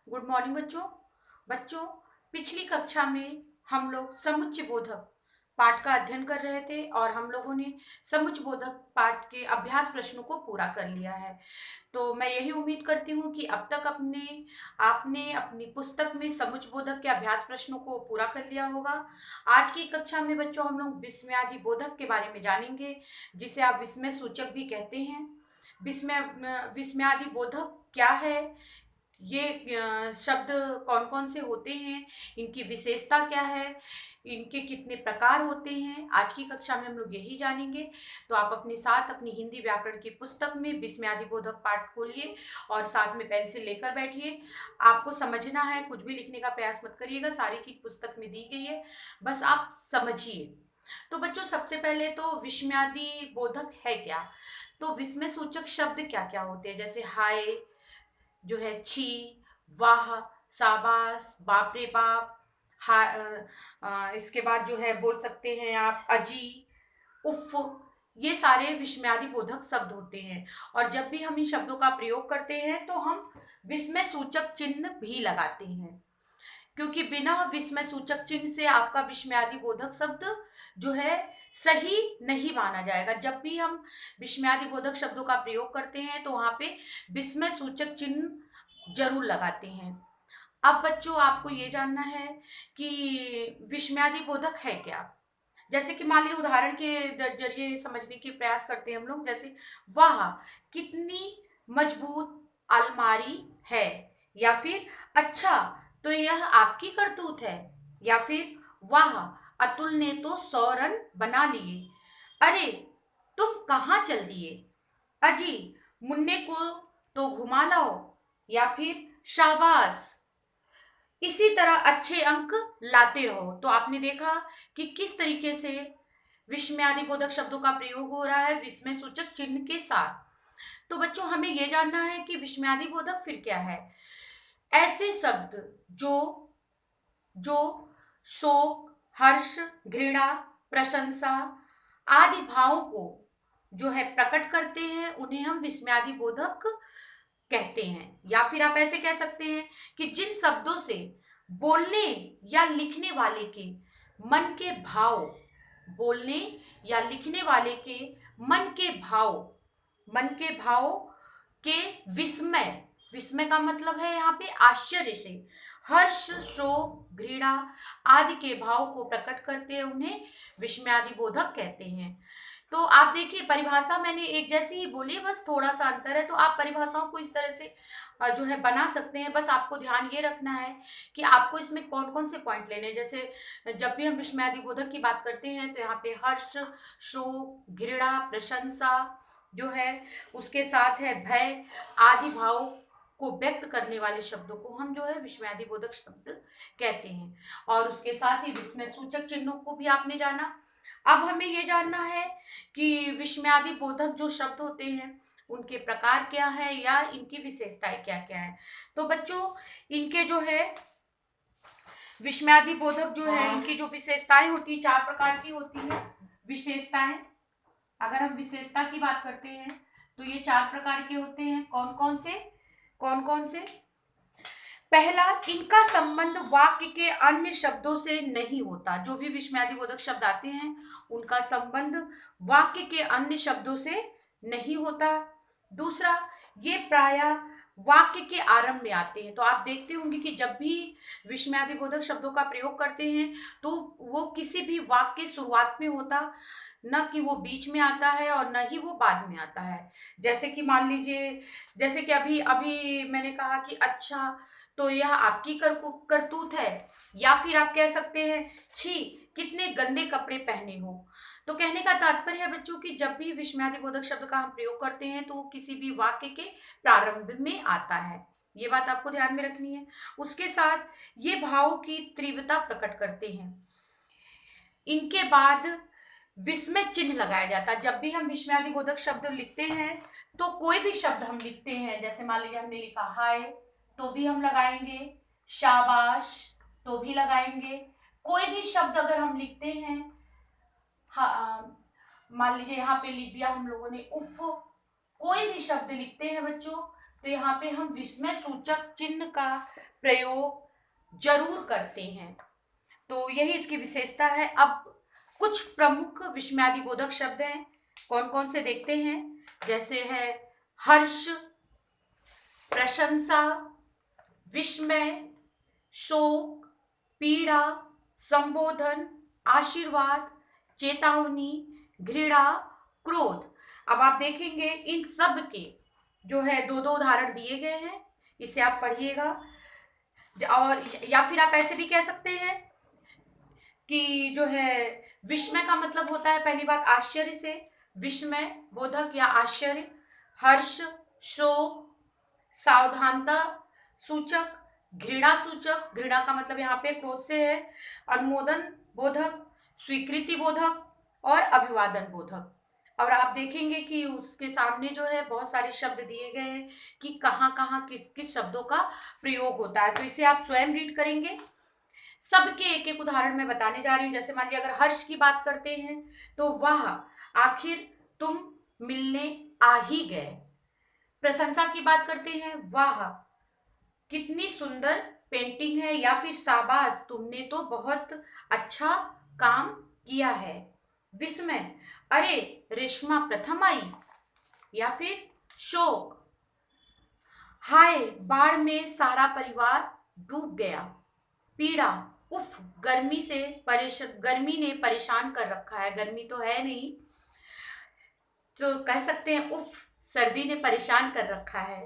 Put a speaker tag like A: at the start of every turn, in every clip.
A: Good morning बच्चों। बच्चों, पिछली कक्षा में हम लोग समुच्चय बोधक पाठ का अध्ययन कर रहे थे और हम लोगों ने समुच्चय बोधक पाठ के अभ्यास प्रश्नों को पूरा कर लिया है। तो मैं यही उम्मीद करती हूँ कि अब तक आपने अपनी पुस्तक में समुच्चय बोधक के अभ्यास प्रश्नों को पूरा कर लिया होगा। आज की कक्षा में बच्चों हम लोग विस्मयादि बोधक के बारे में जानेंगे, जिसे आप विस्मय सूचक भी कहते हैं। विस्मयादि बोधक क्या है, ये शब्द कौन कौन से होते हैं, इनकी विशेषता क्या है, इनके कितने प्रकार होते हैं, आज की कक्षा में हम लोग यही जानेंगे। तो आप अपने साथ अपनी हिंदी व्याकरण की पुस्तक में विस्मयादि बोधक पाठ खोलिए और साथ में पेंसिल लेकर बैठिए। आपको समझना है, कुछ भी लिखने का प्रयास मत करिएगा, सारी चीज पुस्तक में दी गई है, बस आप समझिए। तो बच्चों, सबसे पहले तो विस्मयादि बोधक है क्या। तो विस्मय सूचक शब्द क्या क्या होते हैं, जैसे हाय जो है, छी, वाह, शाबाश, बाप रे बाप, इसके बाद जो है बोल सकते हैं आप अजी, उफ। ये सारे विस्मयादि बोधक शब्द होते हैं और जब भी हम इन शब्दों का प्रयोग करते हैं तो हम विस्मय सूचक चिन्ह भी लगाते हैं, क्योंकि बिना विस्मय सूचक चिन्ह से आपका विस्मयादि बोधक शब्द जो है सही नहीं माना जाएगा। जब भी हम विस्मयादि बोधक शब्दों का प्रयोग करते हैं तो वहां पे विस्मय सूचक चिन्ह जरूर लगाते हैं। अब बच्चों, आपको ये जानना है कि विस्मयादि बोधक है क्या। जैसे कि मान लीजिए, उदाहरण के जरिए समझने के प्रयास करते हैं हम लोग। जैसे वाह कितनी मजबूत अलमारी है, या फिर अच्छा तो यह आपकी करतूत है, या फिर वाह अतुल ने तो 100 रन बना लिए, अरे तुम कहाँ चल दिए, अजी मुन्ने को तो घुमा लाओ, या फिर शाबाश इसी तरह अच्छे अंक लाते रहो। तो आपने देखा कि किस तरीके से विस्मयादि बोधक शब्दों का प्रयोग हो रहा है विस्मय सूचक चिन्ह के साथ। तो बच्चों, हमें यह जानना है कि विस्मयादि बोधक फिर क्या है। ऐसे शब्द जो जो शोक, हर्ष, घृणा, प्रशंसा आदि भावों को जो है प्रकट करते हैं, उन्हें हम विस्मयादि बोधक कहते हैं। या फिर आप ऐसे कह सकते हैं कि जिन शब्दों से बोलने या लिखने वाले के मन के भाव, बोलने या लिखने वाले के मन के भाव, मन के भाव के विस्मय, विस्मय का मतलब है यहाँ पे आश्चर्य से, हर्ष, शोक, घृणा आदि के भाव को प्रकट करते हैं, उन्हें विस्मयादि बोधक कहते हैं। तो आप देखिए, परिभाषा मैंने एक जैसी ही बोली, बस थोड़ा सा अंतर है। तो आप परिभाषाओं को इस तरह से जो है बना सकते हैं। बस आपको ध्यान ये रखना है कि आपको इसमें कौन कौन से पॉइंट लेने हैं। जैसे जब भी हम विस्मयादि बोधक की बात करते हैं तो यहाँ पे हर्ष, शोक, घृणा, प्रशंसा जो है, उसके साथ है भय आदि भाव को व्यक्त करने वाले शब्दों को हम जो है विस्मयादि बोधक शब्द कहते हैं। और उसके साथ ही विस्मय सूचक चिन्हों को भी आपने जाना। अब हमें ये जानना है कि विस्मयादि बोधक जो शब्द होते हैं उनके प्रकार क्या है या इनकी विशेषताएं क्या क्या है। तो बच्चों, इनके जो है विस्मयादि बोधक जो है, इनकी जो विशेषताएं होती है, 4 प्रकार की होती है विशेषताएं। अगर हम विशेषता की बात करते हैं तो ये 4 प्रकार के होते हैं। कौन कौन से, कौन कौन से। पहला, इनका संबंध वाक्य के अन्य शब्दों से नहीं होता। जो भी विस्मयादि बोधक शब्द आते हैं उनका संबंध वाक्य के अन्य शब्दों से नहीं होता। दूसरा, ये प्रायः वाक्य के आरंभ में आते हैं। तो आप देखते होंगे कि जब भी विस्मयादि बोधक शब्दों का प्रयोग करते हैं तो वो किसी भी वाक्य की शुरुआत में होता, न कि वो बीच में आता है और न ही वो बाद में आता है। जैसे कि मान लीजिए, जैसे कि अभी अभी मैंने कहा कि अच्छा तो यह आपकी करतूत है, या फिर आप कह सकते हैं छी कितने गंदे कपड़े पहने हो। तो कहने का तात्पर्य है बच्चों कि जब भी विस्मयादि बोधक शब्द का हम प्रयोग करते हैं तो वो किसी भी वाक्य के प्रारंभ में आता है। ये बात आपको ध्यान में रखनी है। उसके साथ ये भाव की तीव्रता प्रकट करते हैं। इनके बाद विस्मय चिन्ह लगाया जाता है। जब भी हम विस्मयादि बोधक शब्द लिखते हैं तो कोई भी शब्द हम लिखते हैं, जैसे मान लीजिए हमने लिखा हाय तो भी हम लगाएंगे, शाबाश तो भी लगाएंगे। कोई भी शब्द अगर हम लिखते हैं, मान लीजिए यहाँ पे लिख दिया हम लोगों ने उफ, कोई भी शब्द लिखते हैं बच्चों तो यहाँ पे हम विस्मय सूचक चिन्ह का प्रयोग जरूर करते हैं। तो यही इसकी विशेषता है। अब कुछ प्रमुख विस्मयादिबोधक शब्द हैं, कौन कौन से देखते हैं। जैसे है हर्ष, प्रशंसा, विस्मय, शोक, पीड़ा, संबोधन, आशीर्वाद, चेतावनी, घृणा, क्रोध। अब आप देखेंगे इन सब के जो है दो दो उदाहरण दिए गए हैं, इसे आप पढ़िएगा। और या फिर आप ऐसे भी कह सकते हैं कि जो है विस्मय का मतलब होता है, पहली बात आश्चर्य से, विस्मय बोधक या आश्चर्य। हर्ष, शोक, सावधानता सूचक, घृणा सूचक, घृणा का मतलब यहाँ पे क्रोध से है। अनुमोदन बोधक, स्वीकृति बोधक और अभिवादन बोधक। और आप देखेंगे कि उसके सामने जो है बहुत सारे शब्द दिए गए हैं कि कहाँ कहाँ किस किस शब्दों का प्रयोग होता है। तो इसे आप स्वयं रीड करेंगे। सबके एक एक उदाहरण मैं बताने जा रही हूँ। जैसे मान लिया अगर हर्ष की बात करते हैं तो वाह आखिर तुम मिलने आ ही गए। प्रशंसा की बात करते हैं, वाह कितनी सुंदर पेंटिंग है, या फिर शाबाश तुमने तो बहुत अच्छा काम किया है। विस्मय, अरे रेशमा प्रथम आई। या फिर शोक, हाय बाढ़ में सारा परिवार डूब गया। पीड़ा, उफ गर्मी ने परेशान कर रखा है। गर्मी तो है नहीं, तो कह सकते हैं उफ सर्दी ने परेशान कर रखा है।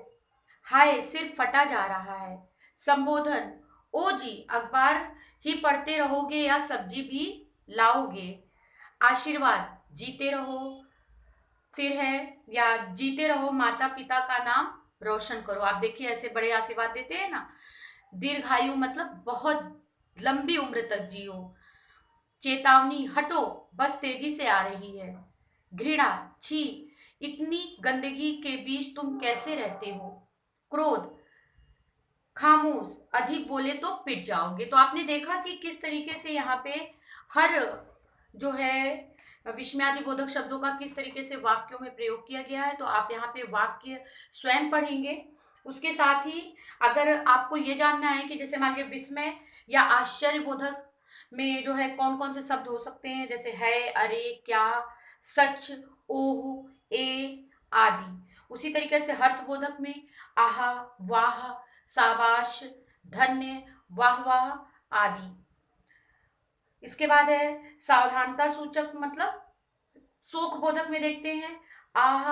A: हाय सिर फटा जा रहा है। संबोधन, ओ जी अखबार ही पढ़ते रहोगे या सब्जी भी लाओगे। आशीर्वाद, जीते रहो। फिर है या जीते रहो, माता पिता का नाम रोशन करो। आप देखिए ऐसे बड़े आशीर्वाद देते हैं ना। दीर्घायु मतलब बहुत लंबी उम्र तक जियो। चेतावनी, हटो बस तेजी से आ रही है। घृणा, छी इतनी गंदगी के बीच तुम कैसे रहते हो। क्रोध, खामोश अधिक बोले तो पिट जाओगे। तो आपने देखा कि किस तरीके से यहाँ पे हर जो है विस्मयादिबोधक शब्दों का किस तरीके से वाक्यों में प्रयोग किया गया है। तो आप यहाँ पे वाक्य स्वयं पढ़ेंगे। उसके साथ ही अगर आपको ये जानना है कि जैसे मान लीजिए विस्मय या आश्चर्यबोधक में जो है कौन कौन से शब्द हो सकते हैं, जैसे है, अरे, क्या, सच, ओह, ए आदि। उसी तरीके से हर्षबोधक में आहा, वाह, शाबाश, धन्य, वाह वाह आदि। इसके बाद है सावधानता सूचक मतलब शोक बोधक में देखते हैं आह,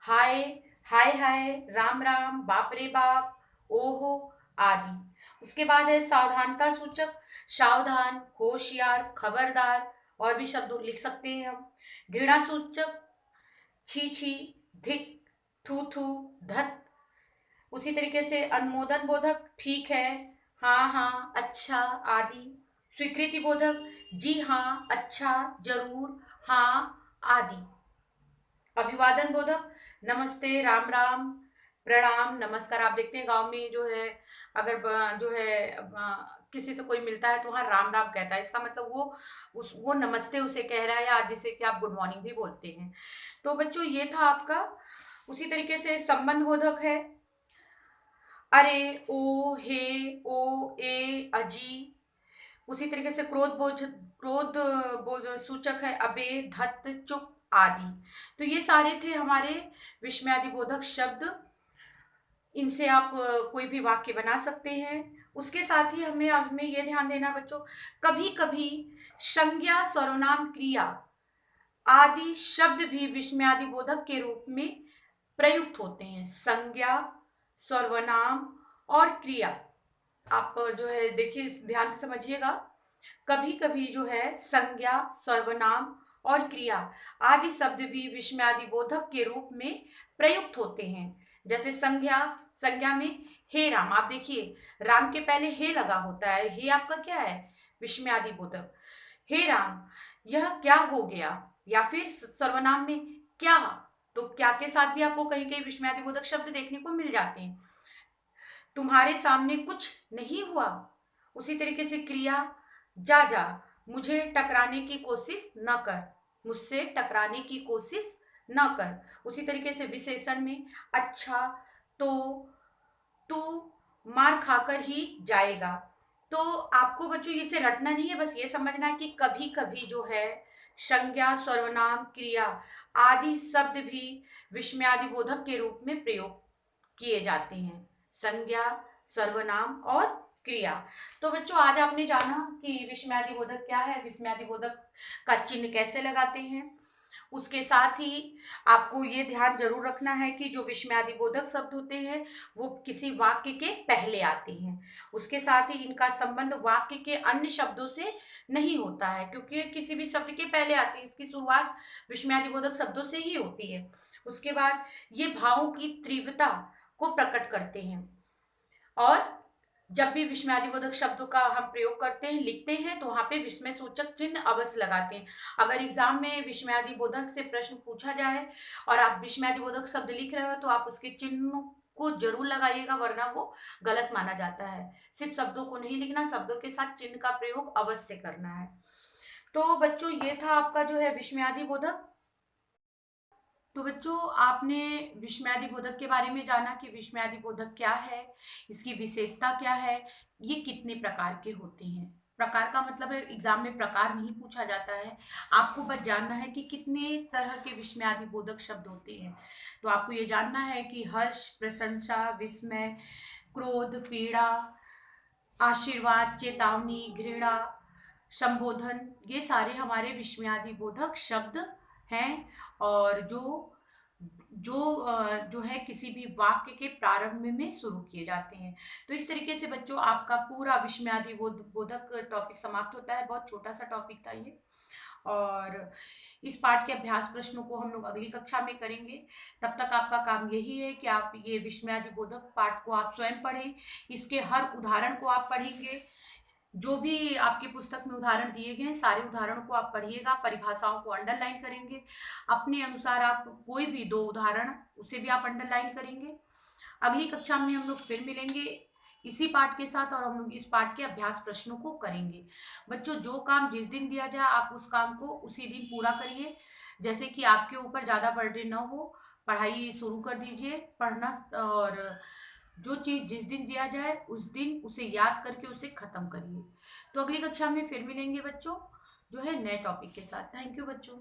A: हाय, हाय हाय, राम राम, बाप रे बाप, ओहो आदि। उसके बाद है सावधानता सूचक सावधान, होशियार, खबरदार, और भी शब्द लिख सकते हैं हम। घृणा सूचक छी छी, धिक, थू थू, धत। उसी तरीके से अनुमोदन बोधक ठीक है, हाँ हाँ, अच्छा आदि। स्वीकृति बोधक जी हाँ, अच्छा, जरूर, हाँ आदि। अभिवादन बोधक नमस्ते, राम राम, प्रणाम, नमस्कार। आप देखते हैं गांव में जो है अगर जो है किसी से कोई मिलता है तो वहाँ राम राम कहता है। इसका मतलब वो नमस्ते उसे कह रहा है, या जिसे कि आप गुड मॉर्निंग भी बोलते हैं। तो बच्चों ये था आपका। उसी तरीके से संबंध बोधक है अरे, ओ, हे, ओ, ए, अजी। उसी तरीके से क्रोध बोध सूचक है अबे, धत, चुप आदि। तो ये सारे थे हमारे विस्मयादिबोधक शब्द। इनसे आप कोई भी वाक्य बना सकते हैं। उसके साथ ही हमें हमें ये ध्यान देना बच्चों, कभी कभी संज्ञा, सर्वनाम, क्रिया आदि शब्द भी विस्मयादिबोधक के रूप में प्रयुक्त होते हैं। संज्ञा, सर्वनाम और क्रिया, आप जो है देखिए ध्यान से समझिएगा। कभी कभी जो है संज्ञा, सर्वनाम और क्रिया आदि शब्द भी विस्मयादिबोधक के रूप में प्रयुक्त होते हैं। जैसे संज्ञा में हे राम, आप देखिए राम के पहले हे लगा होता है। हे आपका क्या है, विस्मयादिबोधक। हे राम यह क्या हो गया। या फिर सर्वनाम में क्या, तो क्या के साथ भी आपको कहीं कहीं विस्मयादिबोधक शब्द देखने को मिल जाते हैं। तुम्हारे सामने कुछ नहीं हुआ। उसी तरीके से क्रिया, जा जा, मुझे टकराने की कोशिश न कर, मुझसे टकराने की कोशिश न कर। उसी तरीके से विशेषण में अच्छा, तो तू मार खाकर ही जाएगा। तो आपको बच्चों इसे रटना नहीं है, बस ये समझना है कि कभी कभी जो है संज्ञा, सर्वनाम, क्रिया आदि शब्द भी विस्मयादि बोधक के रूप में प्रयोग किए जाते हैं। संज्ञा, सर्वनाम और क्रिया। तो बच्चों आज आपने जाना कि विस्मयादि बोधक क्या है, विस्मयादि बोधक का चिन्ह कैसे लगाते हैं। उसके साथ ही आपको ये ध्यान जरूर रखना है कि जो विस्मयादिबोधक शब्द होते हैं वो किसी वाक्य के पहले आते हैं। उसके साथ ही इनका संबंध वाक्य के अन्य शब्दों से नहीं होता है, क्योंकि किसी भी शब्द के पहले आती है, इसकी शुरुआत विस्मयादिबोधक शब्दों से ही होती है। उसके बाद ये भावों की तीव्रता को प्रकट करते हैं। और जब भी विस्मयादिबोधक शब्दों का हम प्रयोग करते हैं, लिखते हैं, तो वहां पे विस्मय सूचक चिन्ह अवश्य लगाते हैं। अगर एग्जाम में विस्मयादिबोधक से प्रश्न पूछा जाए और आप विस्मयादिबोधक शब्द लिख रहे हो तो आप उसके चिन्ह को जरूर लगाइएगा, वरना वो गलत माना जाता है। सिर्फ शब्दों को नहीं लिखना, शब्दों के साथ चिन्ह का प्रयोग अवश्य करना है। तो बच्चों ये था आपका जो है विस्मयादिबोधक। तो बच्चों आपने विस्मयादिबोधक के बारे में जाना कि विस्मयादिबोधक क्या है, इसकी विशेषता क्या है, ये कितने प्रकार के होते हैं। प्रकार का मतलब है एग्जाम में प्रकार नहीं पूछा जाता है, आपको बस जानना है कि कितने तरह के विस्मयादिबोधक शब्द होते हैं। तो आपको ये जानना है कि हर्ष, प्रशंसा, विस्मय, क्रोध, पीड़ा, आशीर्वाद, चेतावनी, घृणा, संबोधन, ये सारे हमारे विस्मयादिबोधक शब्द हैं। और जो है किसी भी वाक्य के प्रारंभ में शुरू किए जाते हैं। तो इस तरीके से बच्चों आपका पूरा विस्मयादि बोधक टॉपिक समाप्त होता है। बहुत छोटा सा टॉपिक था ये। और इस पाठ के अभ्यास प्रश्नों को हम लोग अगली कक्षा में करेंगे। तब तक आपका काम यही है कि आप ये विस्मयादि बोधक पाठ को आप स्वयं पढ़ें, इसके हर उदाहरण को आप पढ़ेंगे। जो भी आपकी पुस्तक में उदाहरण दिए गए हैं सारे उदाहरणों को आप पढ़िएगा, परिभाषाओं को अंडरलाइन करेंगे। अपने अनुसार आप कोई भी दो उदाहरण उसे भी आप अंडरलाइन करेंगे। अगली कक्षा में हम लोग फिर मिलेंगे इसी पाठ के साथ और हम लोग इस पाठ के अभ्यास प्रश्नों को करेंगे। बच्चों जो काम जिस दिन दिया जाए आप उस काम को उसी दिन पूरा करिए, जैसे कि आपके ऊपर ज़्यादा बर्डन न हो। पढ़ाई शुरू कर दीजिए पढ़ना, और जो चीज़ जिस दिन दिया जाए उस दिन उसे याद करके उसे खत्म करिए। तो अगली कक्षा में फिर मिलेंगे बच्चों, जो है नए टॉपिक के साथ। थैंक यू बच्चों।